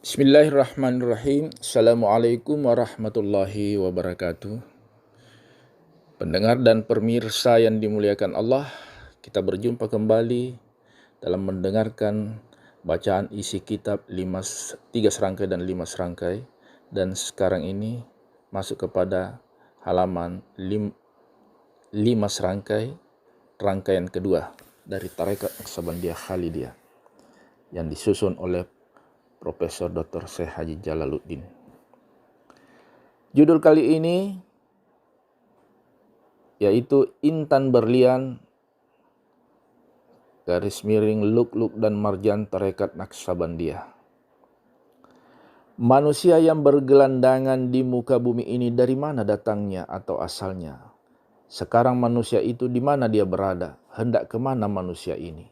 Bismillahirrahmanirrahim. Assalamualaikum warahmatullahi wabarakatuh. Pendengar dan pemirsa yang dimuliakan Allah, kita berjumpa kembali dalam mendengarkan bacaan isi kitab 3 serangkai dan 5 serangkai. Dan sekarang ini masuk kepada halaman 5 serangkai, rangkaian kedua dari Tarekat Naqsabandiyah Khalidiyah yang disusun oleh Profesor Dr. Syekh Haji Jalaluddin. Judul kali ini yaitu Intan Berlian _Lu'lu' dan Marjan Tarekat Naqsabandiyah. Manusia yang bergelandangan di muka bumi ini dari mana datangnya atau asalnya? Sekarang manusia itu di mana dia berada? Hendak kemana manusia ini?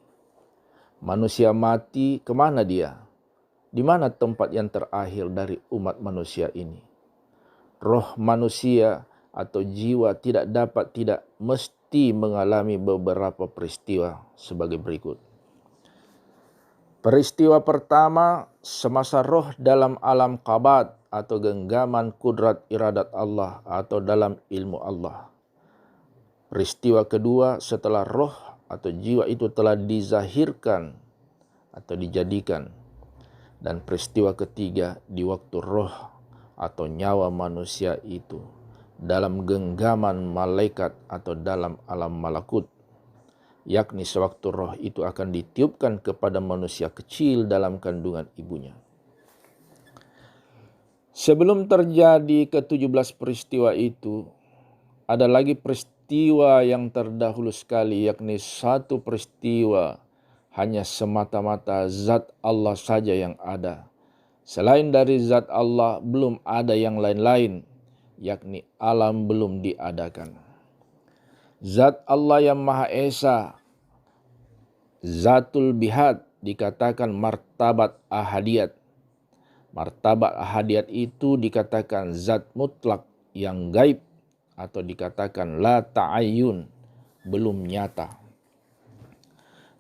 Manusia mati, kemana dia? Di mana tempat yang terakhir dari umat manusia ini? Roh manusia atau jiwa tidak mesti mengalami beberapa peristiwa sebagai berikut. Peristiwa pertama, semasa roh dalam alam qabad atau genggaman kudrat iradat Allah atau dalam ilmu Allah. Peristiwa kedua, setelah roh atau jiwa itu telah dizahirkan atau dijadikan. Dan peristiwa ketiga, di waktu roh atau nyawa manusia itu dalam genggaman malaikat atau dalam alam malakut, yakni sewaktu roh itu akan ditiupkan kepada manusia kecil dalam kandungan ibunya. Sebelum terjadi ke-17 peristiwa itu, ada lagi peristiwa yang terdahulu sekali, yakni satu peristiwa hanya semata-mata zat Allah saja yang ada. Selain dari zat Allah belum ada yang lain-lain, yakni alam belum diadakan. Zat Allah yang Maha Esa, Zatul Bihad, dikatakan martabat ahadiyat. Martabat ahadiyat itu dikatakan zat mutlak yang gaib atau dikatakan la ta'ayyun, belum nyata.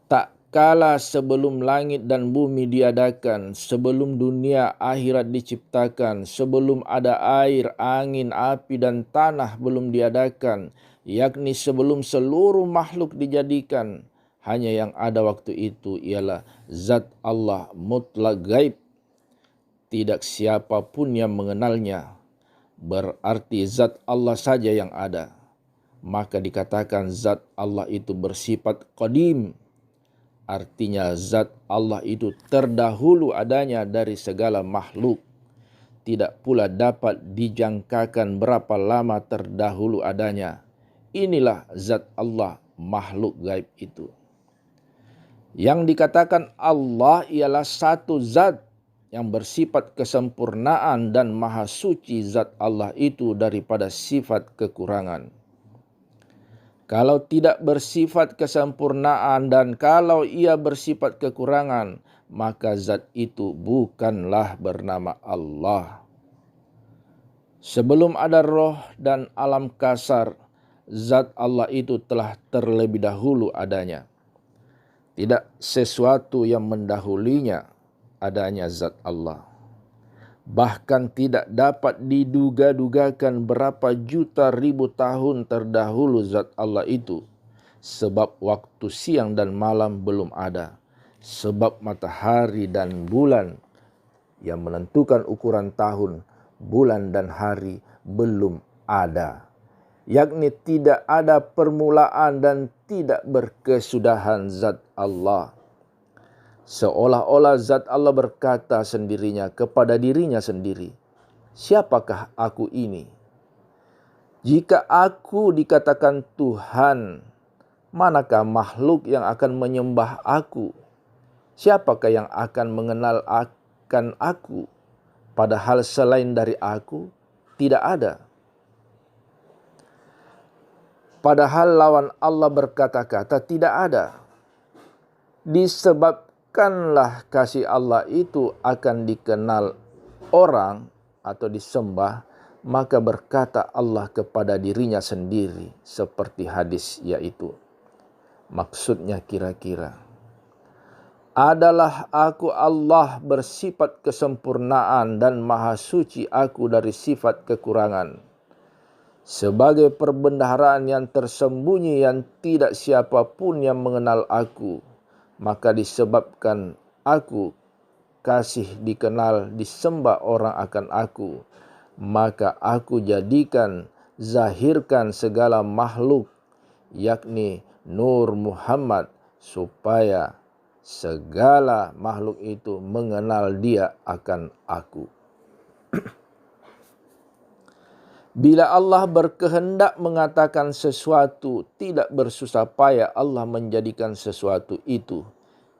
Tak kala sebelum langit dan bumi diadakan, sebelum dunia akhirat diciptakan, sebelum ada air, angin, api, dan tanah belum diadakan, yakni sebelum seluruh makhluk dijadikan, hanya yang ada waktu itu ialah zat Allah mutlak gaib. Tidak siapapun yang mengenalnya, berarti zat Allah saja yang ada. Maka dikatakan zat Allah itu bersifat qadim. Artinya zat Allah itu terdahulu adanya dari segala makhluk. Tidak pula dapat dijangkakan berapa lama terdahulu adanya. Inilah zat Allah, makhluk gaib itu. Yang dikatakan Allah ialah satu zat yang bersifat kesempurnaan dan maha suci zat Allah itu daripada sifat kekurangan. Kalau tidak bersifat kesempurnaan dan kalau ia bersifat kekurangan, maka zat itu bukanlah bernama Allah. Sebelum ada roh dan alam kasar, zat Allah itu telah terlebih dahulu adanya. Tidak sesuatu yang mendahulinya adanya zat Allah. Bahkan tidak dapat diduga-dugakan berapa juta ribu tahun terdahulu zat Allah itu. Sebab waktu siang dan malam belum ada. Sebab matahari dan bulan yang menentukan ukuran tahun, bulan dan hari belum ada. Yakni tidak ada permulaan dan tidak berkesudahan zat Allah. Seolah-olah zat Allah berkata sendirinya kepada dirinya sendiri, siapakah aku ini? Jika aku dikatakan Tuhan, manakah makhluk yang akan menyembah aku? Siapakah yang akan mengenal akan aku? Padahal selain dari aku, tidak ada. Padahal lawan Allah berkata-kata tidak ada. Disebabkanlah kasih Allah itu akan dikenal orang atau disembah, maka berkata Allah kepada dirinya sendiri seperti hadis yaitu. Maksudnya kira-kira, adalah aku Allah bersifat kesempurnaan dan maha suci aku dari sifat kekurangan. Sebagai perbendaharaan yang tersembunyi yang tidak siapapun yang mengenal aku, maka disebabkan aku kasih dikenal disembah orang akan aku, maka aku jadikan zahirkan segala makhluk, yakni Nur Muhammad, supaya segala makhluk itu mengenal dia akan aku. Bila Allah berkehendak mengatakan sesuatu, tidak bersusah payah Allah menjadikan sesuatu itu.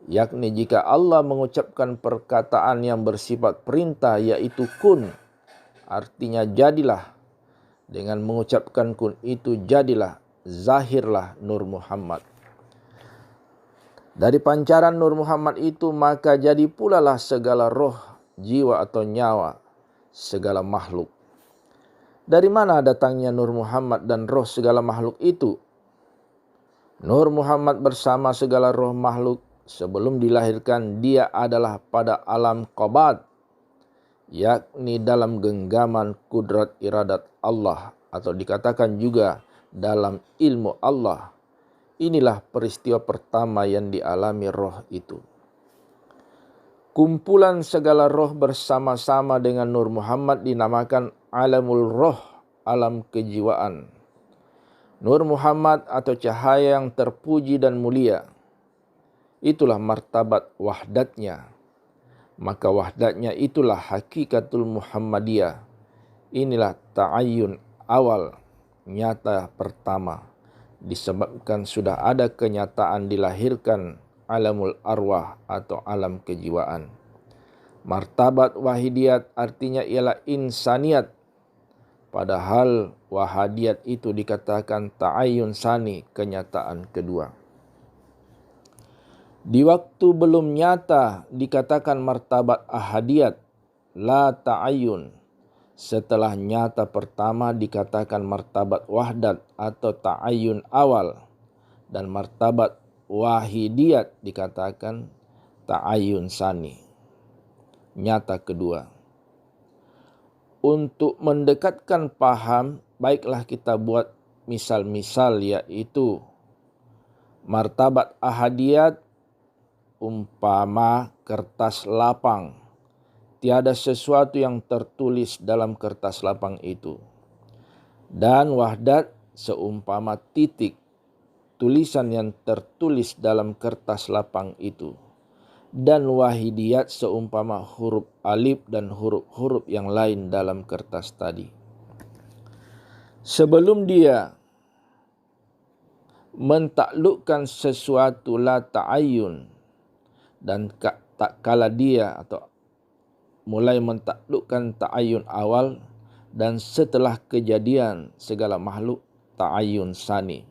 Yakni jika Allah mengucapkan perkataan yang bersifat perintah, yaitu kun, artinya jadilah. Dengan mengucapkan kun itu jadilah, zahirlah Nur Muhammad. Dari pancaran Nur Muhammad itu maka jadi pula lah segala roh, jiwa atau nyawa, segala makhluk. Dari mana datangnya Nur Muhammad dan roh segala makhluk itu? Nur Muhammad bersama segala roh makhluk sebelum dilahirkan dia adalah pada alam qabad, yakni dalam genggaman kudrat iradat Allah, atau dikatakan juga dalam ilmu Allah. Inilah peristiwa pertama yang dialami roh itu. Kumpulan segala roh bersama-sama dengan Nur Muhammad dinamakan alamul roh, alam kejiwaan. Nur Muhammad atau cahaya yang terpuji dan mulia, itulah martabat wahdatnya. Maka wahdatnya itulah hakikatul Muhammadiyah. Inilah ta'ayyun awal, nyata pertama. Disebabkan sudah ada kenyataan dilahirkan alamul arwah atau alam kejiwaan. Martabat wahidiyat artinya ialah insaniat. Padahal wahadiyat itu dikatakan ta'ayyun sani, kenyataan kedua. Di waktu belum nyata dikatakan martabat ahadiyat, la ta'ayyun. Setelah nyata pertama dikatakan martabat wahdat atau ta'ayyun awal. Dan martabat wahidiyat dikatakan ta'ayyun sani, nyata kedua. Untuk mendekatkan paham, baiklah kita buat misal-misal, yaitu martabat ahadiyat umpama kertas lapang. Tiada sesuatu yang tertulis dalam kertas lapang itu. Dan wahdat seumpama titik, tulisan yang tertulis dalam kertas lapang itu. Dan wahidiyat seumpama huruf alif dan huruf-huruf yang lain dalam kertas tadi. Sebelum dia mentaklukkan sesuatu la ta'ayyun, dan tak kala dia atau mulai mentaklukkan ta'ayyun awal, dan setelah kejadian segala makhluk ta'ayyun sani.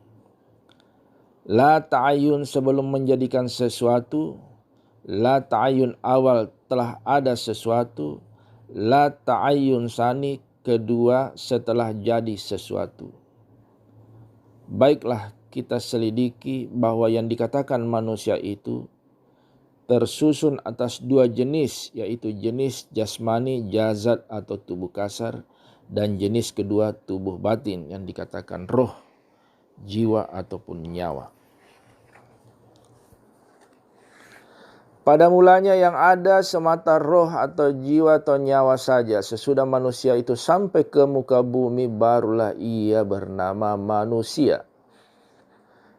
La ta'ayyun sebelum menjadikan sesuatu, la ta'ayyun awal telah ada sesuatu, la ta'ayyun sani kedua setelah jadi sesuatu. Baiklah kita selidiki bahwa yang dikatakan manusia itu tersusun atas dua jenis, yaitu jenis jasmani, jazat atau tubuh kasar, dan jenis kedua tubuh batin yang dikatakan roh, jiwa ataupun nyawa. Pada mulanya yang ada semata roh atau jiwa atau nyawa saja. Sesudah manusia itu sampai ke muka bumi, barulah ia bernama manusia.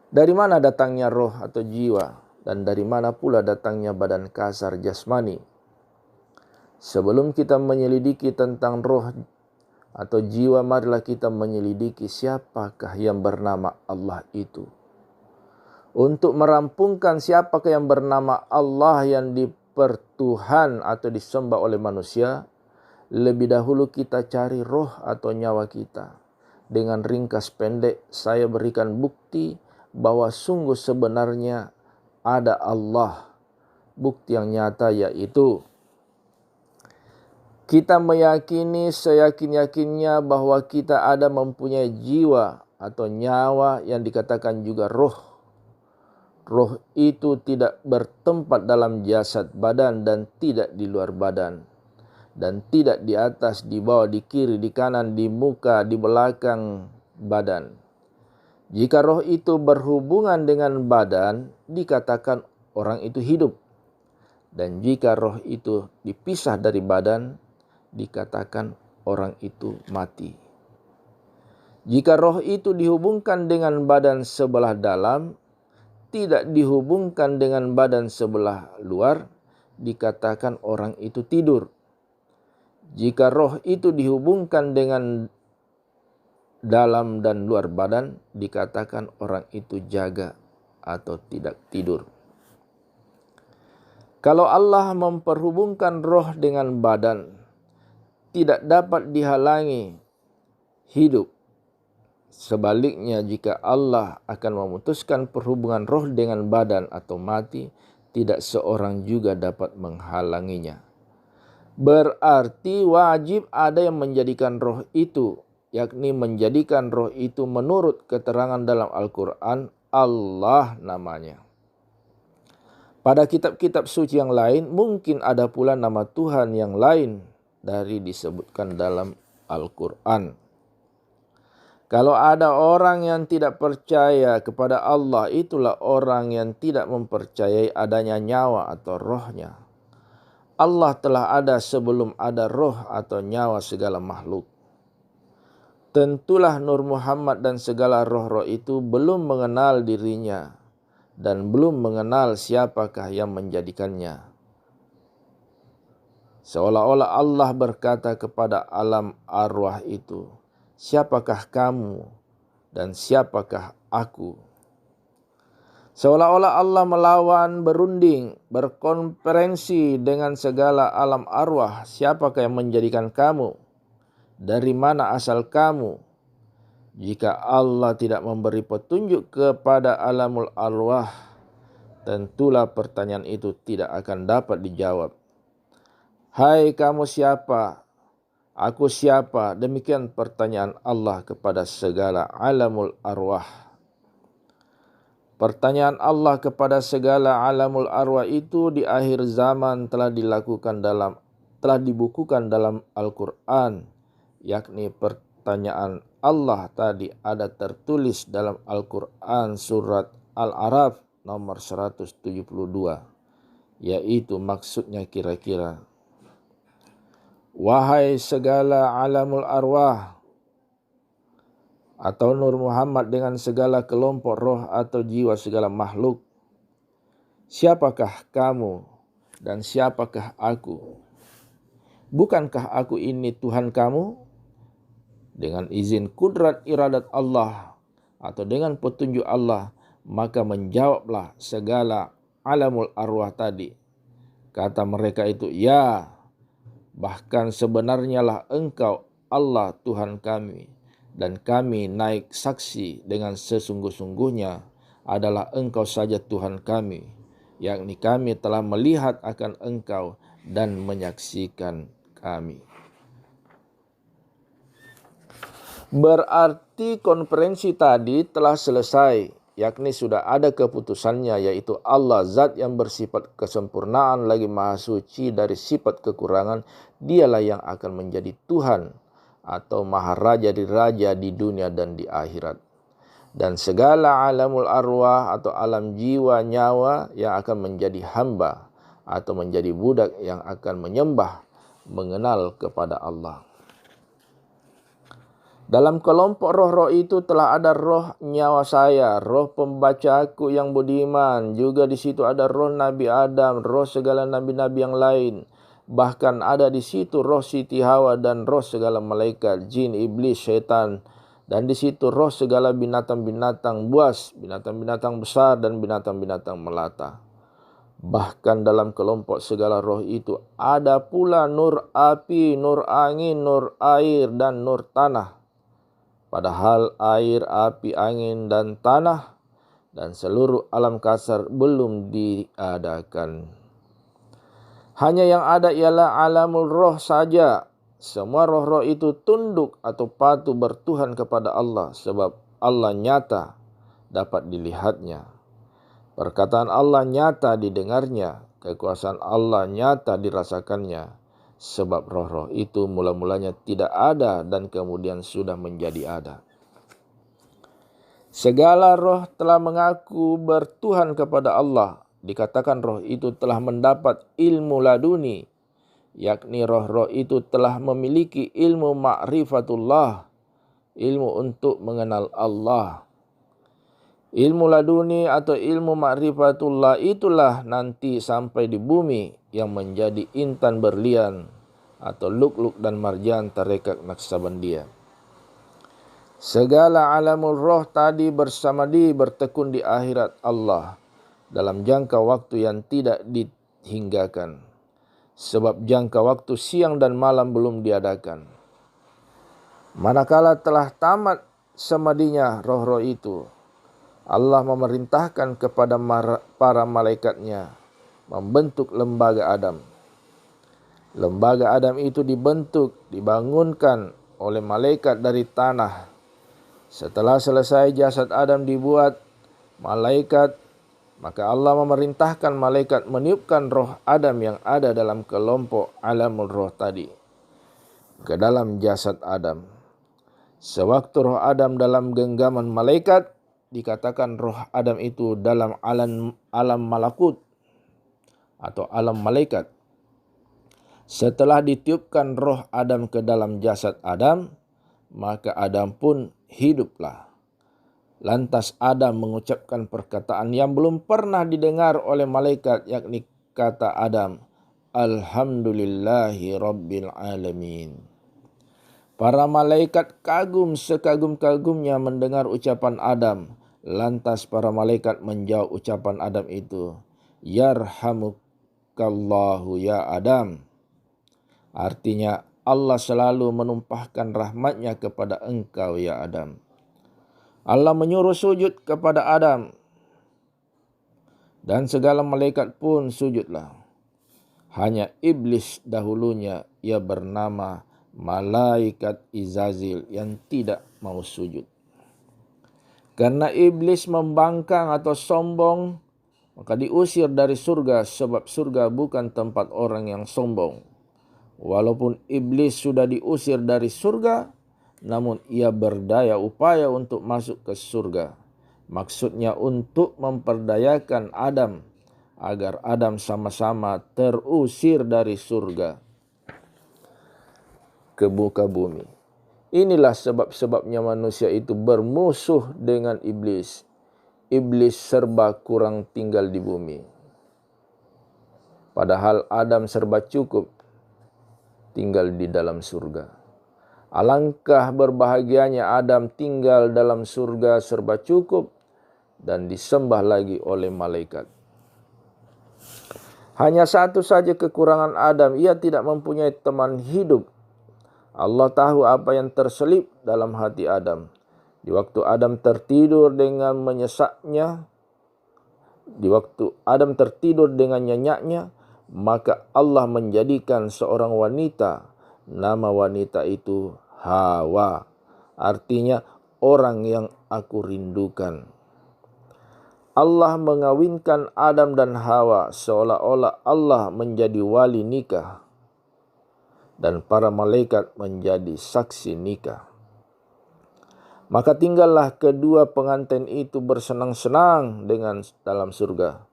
Dari mana datangnya roh atau jiwa? Dan dari mana pula datangnya badan kasar jasmani? Sebelum kita menyelidiki tentang roh atau jiwa, marilah kita menyelidiki siapakah yang bernama Allah itu. Untuk merampungkan siapakah yang bernama Allah yang dipertuhan atau disembah oleh manusia, lebih dahulu kita cari roh atau nyawa kita. Dengan ringkas pendek saya berikan bukti bahwa sungguh sebenarnya ada Allah. Bukti yang nyata yaitu kita meyakini seyakin-yakinnya bahwa kita ada mempunyai jiwa atau nyawa yang dikatakan juga roh. roh itu tidak bertempat dalam jasad badan dan tidak di luar badan, dan tidak di atas, di bawah, di kiri, di kanan, di muka, di belakang badan. Jika roh itu berhubungan dengan badan, dikatakan orang itu hidup. Dan jika roh itu dipisah dari badan, dikatakan orang itu mati. Jika roh itu dihubungkan dengan badan sebelah dalam, tidak dihubungkan dengan badan sebelah luar, dikatakan orang itu tidur. Jika roh itu dihubungkan dengan dalam dan luar badan, dikatakan orang itu jaga atau tidak tidur. Kalau Allah memperhubungkan roh dengan badan, tidak dapat dihalangi hidup. Sebaliknya, jika Allah akan memutuskan perhubungan roh dengan badan atau mati, tidak seorang juga dapat menghalanginya. Berarti wajib ada yang menjadikan roh itu, yakni menjadikan roh itu menurut keterangan dalam Al-Quran, Allah namanya. Pada kitab-kitab suci yang lain, mungkin ada pula nama Tuhan yang lain dari disebutkan dalam Al-Quran. Kalau ada orang yang tidak percaya kepada Allah, itulah orang yang tidak mempercayai adanya nyawa atau rohnya. Allah telah ada sebelum ada roh atau nyawa segala makhluk. Tentulah Nur Muhammad dan segala roh-roh itu belum mengenal dirinya dan belum mengenal siapakah yang menjadikannya. Seolah-olah Allah berkata kepada alam arwah itu, siapakah kamu dan siapakah aku? Seolah-olah Allah melawan, berunding, berkonferensi dengan segala alam arwah. Siapakah yang menjadikan kamu? Dari mana asal kamu? Jika Allah tidak memberi petunjuk kepada alamul arwah, tentulah pertanyaan itu tidak akan dapat dijawab. Hai kamu siapa? Aku siapa? Demikian pertanyaan Allah kepada segala alamul arwah. Pertanyaan Allah kepada segala alamul arwah itu di akhir zaman telah dibukukan dalam Al-Quran, yakni pertanyaan Allah tadi ada tertulis dalam Al-Quran surat Al-A'raf nomor 172, yaitu maksudnya kira-kira, wahai segala alamul arwah, atau Nur Muhammad dengan segala kelompok roh atau jiwa segala makhluk, siapakah kamu dan siapakah aku? Bukankah aku ini Tuhan kamu? Dengan izin kudrat iradat Allah atau dengan petunjuk Allah, maka menjawablah segala alamul arwah tadi. Kata mereka itu, ya, bahkan sebenarnya lah engkau Allah Tuhan kami. Dan kami naik saksi dengan sesungguh-sungguhnya adalah engkau saja Tuhan kami, yakni kami telah melihat akan engkau dan menyaksikan kami. Berarti konferensi tadi telah selesai, yakni sudah ada keputusannya, yaitu Allah zat yang bersifat kesempurnaan lagi maha suci dari sifat kekurangan. Dialah yang akan menjadi Tuhan atau maharaja di raja di dunia dan di akhirat. Dan segala alamul arwah atau alam jiwa nyawa yang akan menjadi hamba atau menjadi budak yang akan menyembah, mengenal kepada Allah. Dalam kelompok roh-roh itu telah ada roh nyawa saya, roh pembacaku yang budiman. Juga di situ ada roh Nabi Adam, roh segala nabi-nabi yang lain. Bahkan ada di situ roh Siti Hawa dan roh segala malaikat, jin, iblis, syaitan. Dan di situ roh segala binatang-binatang buas, binatang-binatang besar dan binatang-binatang melata. Bahkan dalam kelompok segala roh itu ada pula nur api, nur angin, nur air dan nur tanah. Padahal air, api, angin dan tanah dan seluruh alam kasar belum diadakan. Hanya yang ada ialah alamul roh saja. Semua roh-roh itu tunduk atau patuh bertuhan kepada Allah sebab Allah nyata dapat dilihatnya. Perkataan Allah nyata didengarnya, kekuasaan Allah nyata dirasakannya, sebab roh-roh itu mula-mulanya tidak ada dan kemudian sudah menjadi ada. Segala roh telah mengaku bertuhan kepada Allah. Dikatakan roh itu telah mendapat ilmu laduni, yakni roh-roh itu telah memiliki ilmu ma'rifatullah, ilmu untuk mengenal Allah. Ilmu laduni atau ilmu ma'rifatullah itulah nanti sampai di bumi yang menjadi intan berlian atau lukluk dan marjan tarekat Naqsabandiyah. Segala alamul roh tadi bersama bertekun di akhirat Allah dalam jangka waktu yang tidak dihinggakan. Sebab jangka waktu siang dan malam belum diadakan. Manakala telah tamat semadinya roh-roh itu, Allah memerintahkan kepada para malaikatnya membentuk lembaga Adam. Lembaga Adam itu dibangunkan oleh malaikat dari tanah. Setelah selesai jasad Adam dibuat malaikat, maka Allah memerintahkan malaikat meniupkan roh Adam yang ada dalam kelompok alamul roh tadi ke dalam jasad Adam. Sewaktu roh Adam dalam genggaman malaikat, dikatakan roh Adam itu dalam alam malakut atau alam malaikat. Setelah ditiupkan roh Adam ke dalam jasad Adam, maka Adam pun hiduplah. Lantas Adam mengucapkan perkataan yang belum pernah didengar oleh malaikat, yakni kata Adam, Alhamdulillahi Rabbil Alamin. Para malaikat kagum sekagum-kagumnya mendengar ucapan Adam. Lantas para malaikat menjawab ucapan Adam itu, Yarhamukallahu ya Adam. Artinya Allah selalu menumpahkan rahmatnya kepada engkau ya Adam. Allah menyuruh sujud kepada Adam. Dan segala malaikat pun sujudlah. Hanya iblis dahulunya, ia bernama malaikat Izazil, yang tidak mau sujud. Karena iblis membangkang atau sombong, maka diusir dari surga, sebab surga bukan tempat orang yang sombong. Walaupun iblis sudah diusir dari surga, namun ia berdaya upaya untuk masuk ke surga. Maksudnya untuk memperdayakan Adam, agar Adam sama-sama terusir dari surga ke muka bumi. Inilah sebab-sebabnya manusia itu bermusuh dengan iblis. Iblis serba kurang tinggal di bumi. Padahal Adam serba cukup tinggal di dalam surga. Alangkah berbahagianya Adam tinggal dalam surga serba cukup dan disembah lagi oleh malaikat. Hanya satu saja kekurangan Adam, ia tidak mempunyai teman hidup. Allah tahu apa yang terselip dalam hati Adam. Di waktu Adam tertidur dengan menyesaknya, di waktu Adam tertidur dengan nyenyaknya, maka Allah menjadikan seorang wanita. Nama wanita itu Hawa. Artinya orang yang aku rindukan. Allah mengawinkan Adam dan Hawa seolah-olah Allah menjadi wali nikah. Dan para malaikat menjadi saksi nikah. Maka tinggallah kedua pengantin itu bersenang-senang dengan dalam surga.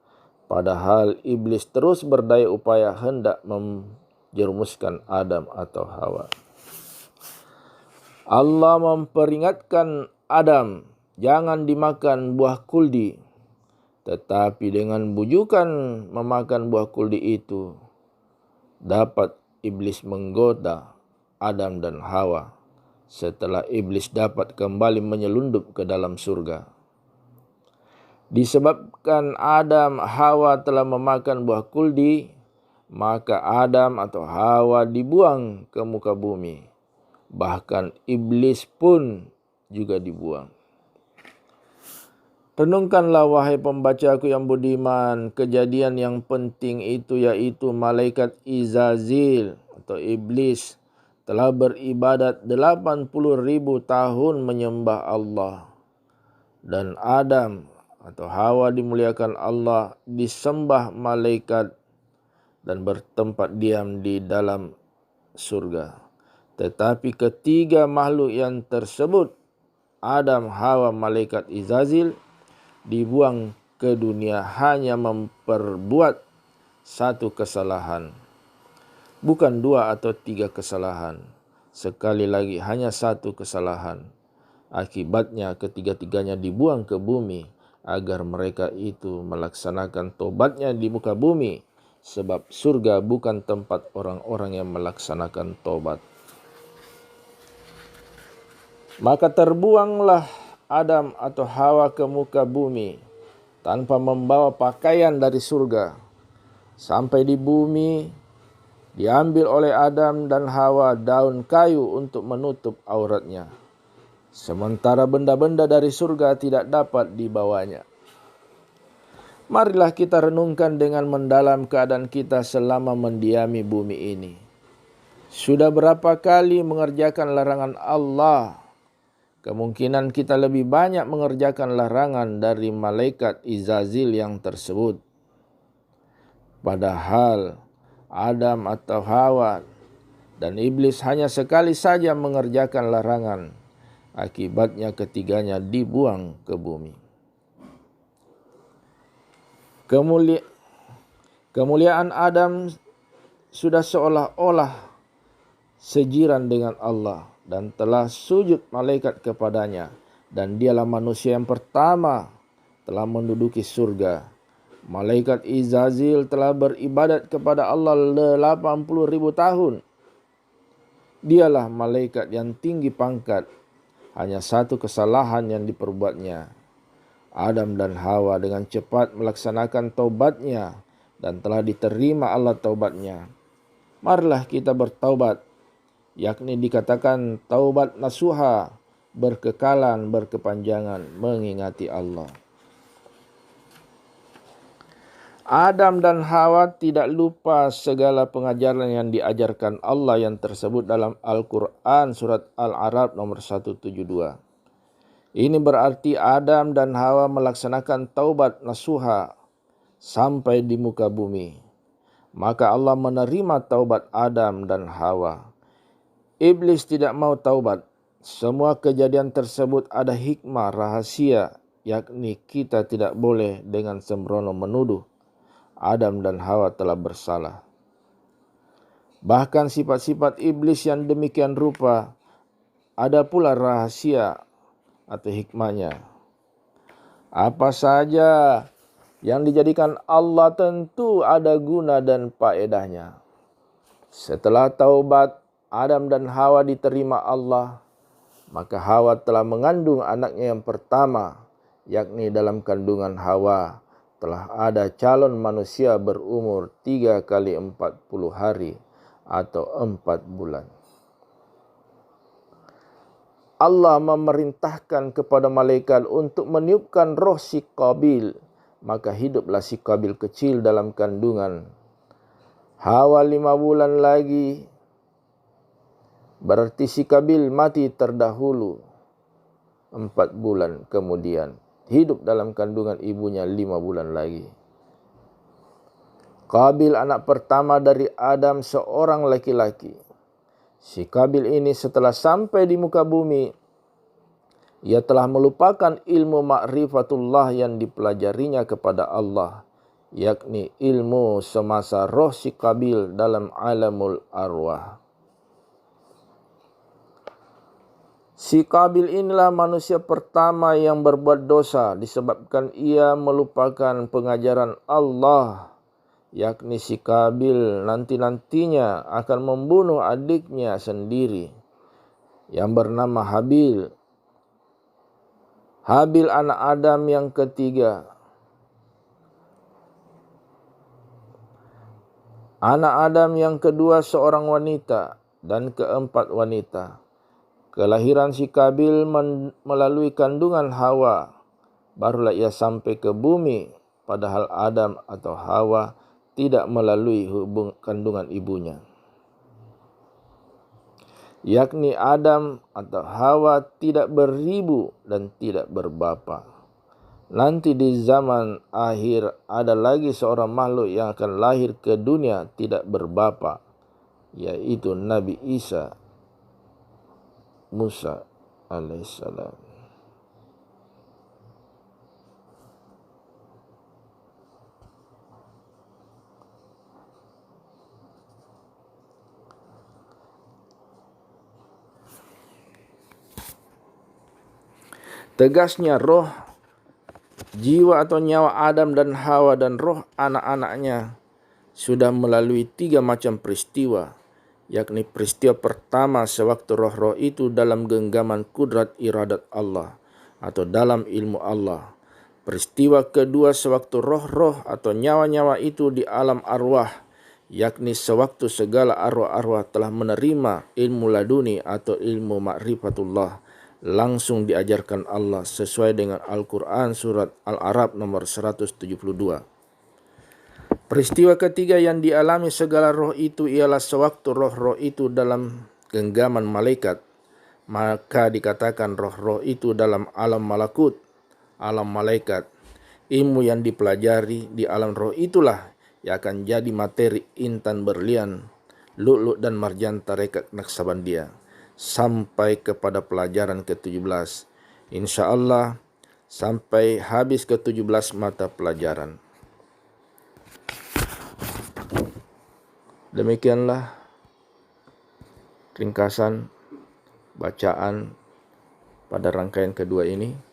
Padahal iblis terus berdaya upaya hendak menjerumuskan Adam atau Hawa. Allah memperingatkan Adam, jangan dimakan buah kuldi. Tetapi dengan bujukan memakan buah kuldi itu, dapat iblis menggoda Adam dan Hawa setelah iblis dapat kembali menyelundup ke dalam surga. Disebabkan Adam Hawa telah memakan buah kuldi, maka Adam atau Hawa dibuang ke muka bumi. Bahkan iblis pun juga dibuang. Renungkanlah wahai pembacaku yang budiman, kejadian yang penting itu yaitu malaikat Izazil atau iblis telah beribadat 80.000 tahun menyembah Allah. Dan Adam atau Hawa dimuliakan Allah, disembah malaikat dan bertempat diam di dalam surga. Tetapi ketiga makhluk yang tersebut, Adam, Hawa, malaikat Izazil, dibuang ke dunia hanya memperbuat satu kesalahan. Bukan 2 atau 3 kesalahan. Sekali lagi hanya satu kesalahan. Akibatnya ketiga-tiganya dibuang ke bumi agar mereka itu melaksanakan tobatnya di muka bumi. Sebab surga bukan tempat orang-orang yang melaksanakan tobat. Maka terbuanglah Adam atau Hawa ke muka bumi tanpa membawa pakaian dari surga. Sampai di bumi, diambil oleh Adam dan Hawa daun kayu untuk menutup auratnya. Sementara benda-benda dari surga tidak dapat dibawanya. Marilah kita renungkan dengan mendalam keadaan kita selama mendiami bumi ini. Sudah berapa kali mengerjakan larangan Allah? Kemungkinan kita lebih banyak mengerjakan larangan dari malaikat Izazil yang tersebut. Padahal Adam atau Hawa dan iblis hanya sekali saja mengerjakan larangan. Akibatnya ketiganya dibuang ke bumi. Kemuliaan Adam sudah seolah-olah sejiran dengan Allah dan telah sujud malaikat kepadanya, dan dialah manusia yang pertama telah menduduki surga. Malaikat Izazil telah beribadat kepada Allah 80.000 tahun. Dialah malaikat yang tinggi pangkat, hanya satu kesalahan yang diperbuatnya. Adam dan Hawa dengan cepat melaksanakan taubatnya dan telah diterima Allah taubatnya. Marilah kita bertaubat, yakni dikatakan taubat nasuha, berkekalan, berkepanjangan, mengingati Allah. Adam dan Hawa tidak lupa segala pengajaran yang diajarkan Allah yang tersebut dalam Al-Quran surat Al-A'raf nomor 172. Ini berarti Adam dan Hawa melaksanakan taubat nasuha sampai di muka bumi. Maka Allah menerima taubat Adam dan Hawa. Iblis tidak mau taubat. Semua kejadian tersebut ada hikmah rahasia, yakni kita tidak boleh dengan sembrono menuduh Adam dan Hawa telah bersalah. Bahkan sifat-sifat iblis yang demikian rupa ada pula rahasia atau hikmahnya. Apa saja yang dijadikan Allah tentu ada guna dan faedahnya. Setelah taubat Adam dan Hawa diterima Allah, maka Hawa telah mengandung anaknya yang pertama, yakni dalam kandungan Hawa telah ada calon manusia berumur 3 kali 40 hari atau 4 bulan. Allah memerintahkan kepada malaikat untuk meniupkan roh si Qabil. Maka hiduplah si Qabil kecil dalam kandungan Hawa 5 bulan lagi. Berarti si Qabil mati terdahulu 4 bulan kemudian. Hidup dalam kandungan ibunya 5 bulan lagi. Qabil anak pertama dari Adam seorang laki-laki. Si Qabil ini setelah sampai di muka bumi, ia telah melupakan ilmu ma'rifatullah yang dipelajarinya kepada Allah, yakni ilmu semasa roh si Qabil dalam alamul arwah. Si Qabil inilah manusia pertama yang berbuat dosa disebabkan ia melupakan pengajaran Allah, yakni si Qabil nanti-nantinya akan membunuh adiknya sendiri yang bernama Habil. Habil anak Adam yang ketiga. Anak Adam yang kedua seorang wanita dan keempat wanita. Kelahiran si Qabil melalui kandungan Hawa. Barulah ia sampai ke bumi, padahal Adam atau Hawa tidak melalui kandungan ibunya. Yakni Adam atau Hawa tidak beribu dan tidak berbapa. Nanti di zaman akhir ada lagi seorang makhluk yang akan lahir ke dunia tidak berbapa, yaitu Nabi Isa Musa alaihissalam. Tegasnya roh, jiwa atau nyawa Adam dan Hawa dan roh anak-anaknya sudah melalui 3 macam peristiwa, yakni peristiwa pertama sewaktu roh-roh itu dalam genggaman kudrat iradat Allah atau dalam ilmu Allah. Peristiwa kedua sewaktu roh-roh atau nyawa-nyawa itu di alam arwah, yakni sewaktu segala arwah-arwah telah menerima ilmu laduni atau ilmu ma'rifatullah, langsung diajarkan Allah sesuai dengan Al-Quran surat Al-A'raf nomor 172. Peristiwa ketiga yang dialami segala roh itu ialah sewaktu roh-roh itu dalam genggaman malaikat, maka dikatakan roh-roh itu dalam alam malakut, alam malaikat. Ilmu yang dipelajari di alam roh itulah yang akan jadi materi intan berlian, lu'lu' dan marjan tarekat Naqsabandiyah sampai kepada pelajaran ke-17. Insya Allah sampai habis ke-17 mata pelajaran. Demikianlah ringkasan bacaan pada rangkaian kedua ini.